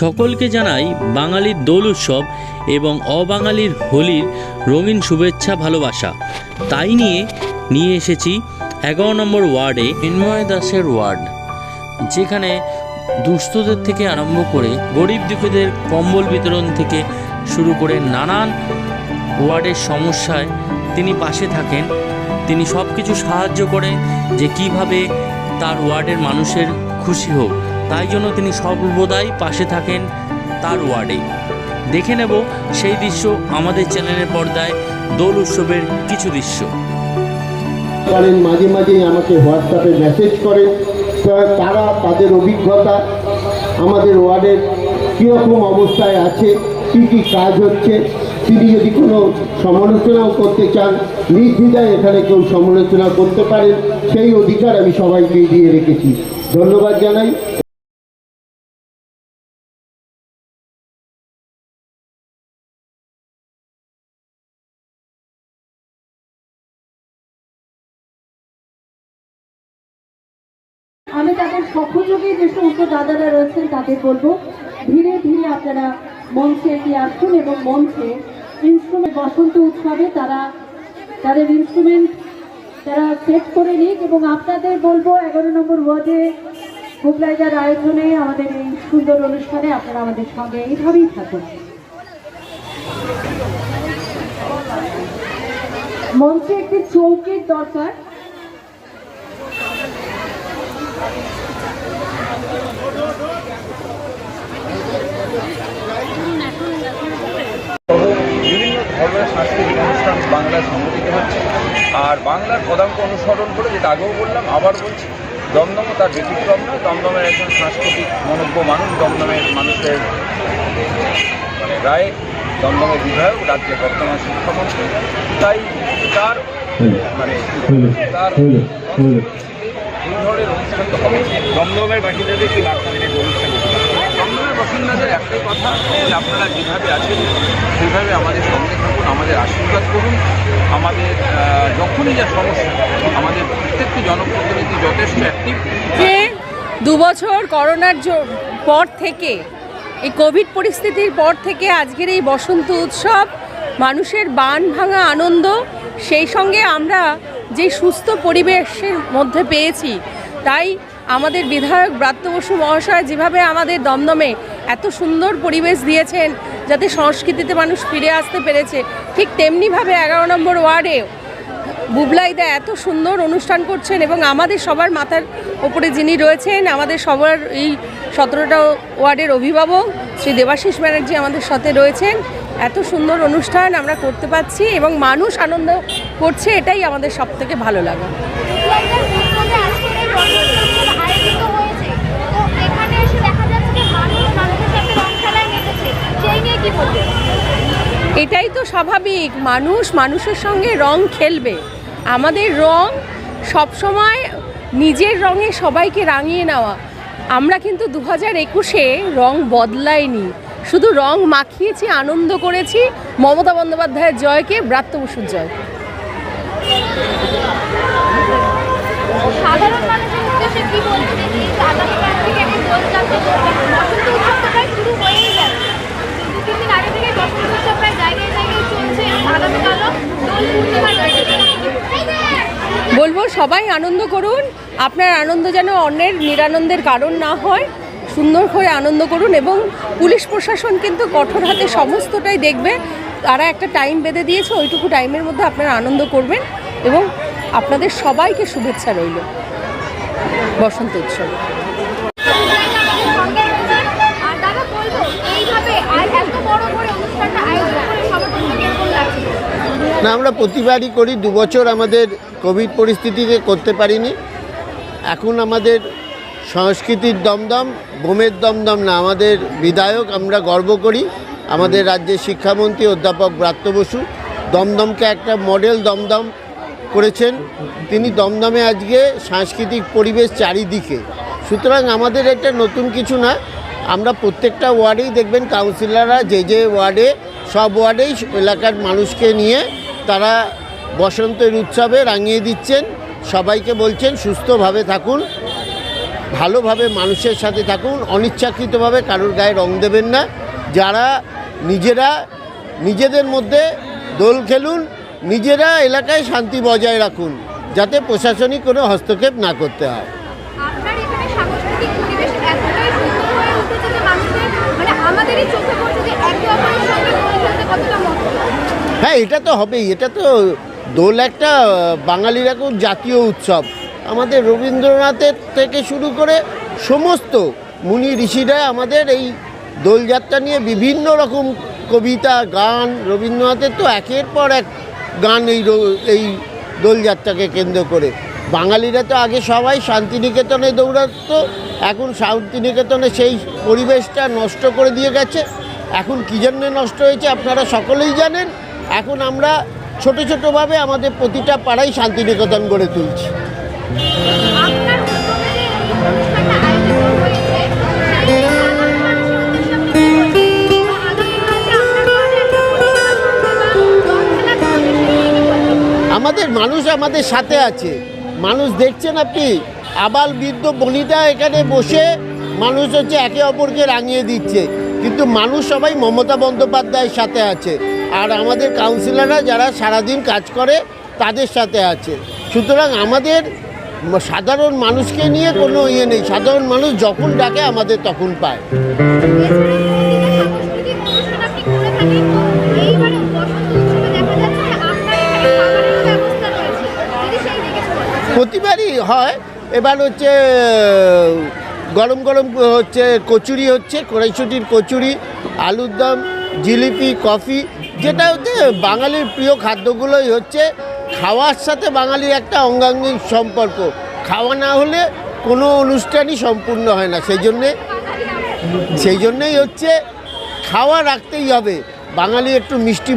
সকলকে জানাই বাঙালির দোল উৎসব এবং অবাঙালির হোলির রঙিন শুভেচ্ছা ভালোবাসা। তাই নিয়ে এসেছি 11 নম্বর ওয়ার্ডে মৃন্ময় দাসের ওয়ার্ড, যেখানে দুস্থদের থেকে আরম্ভ করে গরিব দুঃখীদের কম্বল বিতরণ থেকে শুরু করে নানান ওয়ার্ডের সমস্যায় তিনি পাশে থাকেন। তিনি সব কিছু সাহায্য করেন যে কিভাবে তার ওয়ার্ডের মানুষের খুশি হোক, তাই জন্য তিনি সর্বদাই পাশে থাকেন তার ওয়ার্ডে। দেখে নেব সেই দৃশ্য আমাদের চ্যানেলের পর্দায়, দোল উৎসবের কিছু দৃশ্য। করেন মাঝে মাঝে আমাকে হোয়াটসঅ্যাপে মেসেজ করেন, তারা তাদের অভিজ্ঞতা আমাদের ওয়ার্ডের কীরকম অবস্থায় আছে, কী কী কাজ হচ্ছে। তিনি যদি কোনো সমালোচনাও করতে চান, নির্দ্বিধায় এখানে কেউ সমালোচনা করতে পারেন, সেই অধিকার আমি সবাইকে দিয়ে রেখেছি। ধন্যবাদ জানাই। আমি তাদের সহযোগী যে সমস্ত দাদারা রয়েছেন তাদের বলবো ধীরে ধীরে আপনারা মঞ্চে এগিয়ে আসুন এবং মঞ্চে ইনস্ট্রুমেন্ট বসন্ত উৎসবে তারা তাদের ইনস্ট্রুমেন্ট তারা সেট করে নিক। এবং আপনাদের বলবো 11 নম্বর ওয়ার্ডে মোগলাইদার আয়োজনে আমাদের এই সুন্দর অনুষ্ঠানে আপনারা আমাদের সঙ্গে এইভাবেই থাকুন। মঞ্চে একটি চৌকির দরকার। বিভিন্ন ধরনের সাংস্কৃতিক অনুষ্ঠান বাংলায় সংগঠিত হচ্ছে, আর বাংলার পদাঙ্ক অনুসরণ করে, যেটা আগেও বললাম আবার বলছি, দমদমও তার ব্যতিক্রম নয়। দমদমের একজন সাংস্কৃতিক মনোজ্ঞ মানুষ, দমদমের মানুষের রায়, দমদমের বিধায়ক, রাজ্যের বর্তমান শিক্ষামন্ত্রী। তাই তার এই ধরনের অনুষ্ঠান তো হবে। দমদমের বাসিন্দাদের কি বার্তা দেবেন অনুষ্ঠান? দমদমের বাসিন্দাদের একটাই কথা, যে আপনারা যেভাবে আছেন সেইভাবে আমাদের সঙ্গে থাকুন, আমাদের আশীর্বাদ করুন। আমাদের যখনই যা সমস্যা, আমাদের প্রত্যেকটি জনপ্রতিনিধি যথেষ্ট অ্যাক্টিভ। যে 2 বছর করোনার পর থেকে, এই কোভিড পরিস্থিতির পর থেকে আজকের এই বসন্ত উৎসব, মানুষের বান ভাঙা আনন্দ, সেই সঙ্গে আমরা যে সুস্থ পরিবেশের মধ্যে পেয়েছি, তাই আমাদের বিধায়ক ব্রাত্য বসু মহাশয় যেভাবে আমাদের দমদমে এত সুন্দর পরিবেশ দিয়েছেন যাতে সংস্কৃতিতে মানুষ ফিরে আসতে পেরেছে, ঠিক তেমনিভাবে 11 নম্বর ওয়ার্ডে বুবলাইদা এত সুন্দর অনুষ্ঠান করছেন। এবং আমাদের সবার মাথার ওপরে যিনি রয়েছেন, আমাদের সবার এই 17টা ওয়ার্ডের অভিভাবক শ্রী দেবাশিস ব্যানার্জি আমাদের সাথে রয়েছেন। এত সুন্দর অনুষ্ঠান আমরা করতে পারছি এবং মানুষ আনন্দ করছে, এটাই আমাদের সবথেকে ভালো লাগে। এটাই তো স্বাভাবিক, মানুষ মানুষের সঙ্গে রং খেলবে। আমাদের রং সবসময় নিজের রঙে সবাইকে রাঙিয়ে নেওয়া। আমরা কিন্তু 2021-এ রং বদলাইনি, শুধু রং মাখিয়েছি, আনন্দ করেছি। মমতা বন্দ্যোপাধ্যায়ের জয়কে, ব্রাত্য বসুর জয়। বলবো সবাই আনন্দ করুন, আপনার আনন্দ যেন অন্যের নিরানন্দের কারণ না হয়। সুন্দর করে আনন্দ করুন এবং পুলিশ প্রশাসন কিন্তু কঠোর হাতে সমস্তটাই দেখবে। তারা একটা টাইম বেঁধে দিয়েছে, ওইটুকু টাইমের মধ্যে আপনারা আনন্দ করবেন এবং আপনাদের সবাইকে শুভেচ্ছা রইল বসন্ত উৎসবে। না, আমরা প্রতিবারই করি। 2 বছর আমাদের কোভিড পরিস্থিতিতে করতে পারিনি। এখন আমাদের সংস্কৃতির দমদম, বোমের দমদম না, আমাদের বিধায়ক, আমরা গর্ব করি। আমাদের রাজ্যের শিক্ষামন্ত্রী অধ্যাপক ব্রাত্য বসু দমদমকে একটা মডেল দমদম করেছেন। তিনি দমদমে আজকে সাংস্কৃতিক পরিবেশ চারিদিকে। সুতরাং আমাদের এটা নতুন কিছু না। আমরা প্রত্যেকটা ওয়ার্ডেই দেখবেন কাউন্সিলররা যে ওয়ার্ডে, সব ওয়ার্ডেই এলাকার মানুষকে নিয়ে তারা বসন্তের উৎসবে রাঙিয়ে দিচ্ছেন। সবাইকে বলছেন সুস্থভাবে থাকুন। ভালোভাবে মানুষের সাথে থাকুন, অনিচ্ছাকৃতভাবে কারোর গায়ে রং দেবেন না। যারা নিজেদের মধ্যে দোল খেলুন, নিজেরা এলাকায় শান্তি বজায় রাখুন, যাতে প্রশাসনিক কোনো হস্তক্ষেপ না করতে হয়। আপনার এখানে সাংস্কৃতিক পরিবেশ এতটাই সুন্দর হয়ে উঠেছে যে মানুষের মানে আমাদেরই চোখে পড়ছে যে একে অপরের সঙ্গে দোল খেলতে কতটা মজা। হ্যাঁ, এটা তো হবেই। এটা তো দোল একটা বাঙালির এখন জাতীয় উৎসব। আমাদের রবীন্দ্রনাথের থেকে শুরু করে সমস্ত মুনি ঋষিরা আমাদের এই দোলযাত্রা নিয়ে বিভিন্ন রকম কবিতা, গান, রবীন্দ্রনাথের তো একের পর এক গান এই দোলযাত্রাকে কেন্দ্র করে। বাঙালিরা তো আগে সবাই শান্তিনিকেতনে দৌড়াতো, এখন শান্তিনিকেতনে সেই পরিবেশটা নষ্ট করে দিয়ে গেছে। এখন কী জন্যে নষ্ট হয়েছে আপনারা সকলেই জানেন। এখন আমরা ছোট ছোটোভাবে আমাদের প্রতিটা পাড়ায় শান্তিনিকেতন গড়ে তুলছি। আপনার উদ্যোগে যে অনুষ্ঠানটা আয়োজিত হয়েছে সেই সাধারণ মানুষের উদ্দেশ্যে আপনি কি বলবেন? বা আগামী দিনে আপনার পাড়ায় একটা পরিষেবা দল খেলার পরিবেশ নিয়ে কি বলবেন? আমাদের মানুষ আমাদের সাথে আছে। মানুষ দেখছেন আপনি, আবাল বৃদ্ধ বনিতা এখানে বসে মানুষ হচ্ছে একে অপরকে রাঙিয়ে দিচ্ছে, কিন্তু মানুষ সবাই মমতা বন্দ্যোপাধ্যায়ের সাথে আছে। আর আমাদের কাউন্সিলররা যারা সারাদিন কাজ করে তাদের সাথে আছে। সুতরাং আমাদের সাধারণ মানুষকে নিয়ে কোনো ইয়ে নেই। সাধারণ মানুষ যখন ডাকে আমাদের তখন পায়। সাংস্কৃতিক অনুষ্ঠান আপনি করে থাকেন, তো এইবারে বসন্ত উৎসবে দেখা যাচ্ছে যে আপনার এখানে খাবারের ব্যবস্থা রয়েছে, যদি সেই দিকে বলেন। প্রতিবারই হয়। এবার হচ্ছে গরম গরম হচ্ছে কচুরি, হচ্ছে কড়াইশুঁটির কচুরি, আলুর দম, জিলিপি, কফি, যেটা হচ্ছে বাঙালির প্রিয় খাদ্যগুলোই হচ্ছে। খাওয়ার সাথে বাঙালির একটা অঙ্গাঙ্গিক সম্পর্ক। খাওয়া না হলে কোনো অনুষ্ঠানই সম্পূর্ণ হয় না। সেই জন্যেই হচ্ছে খাওয়া রাখতেই হবে। বাঙালি একটু মিষ্টি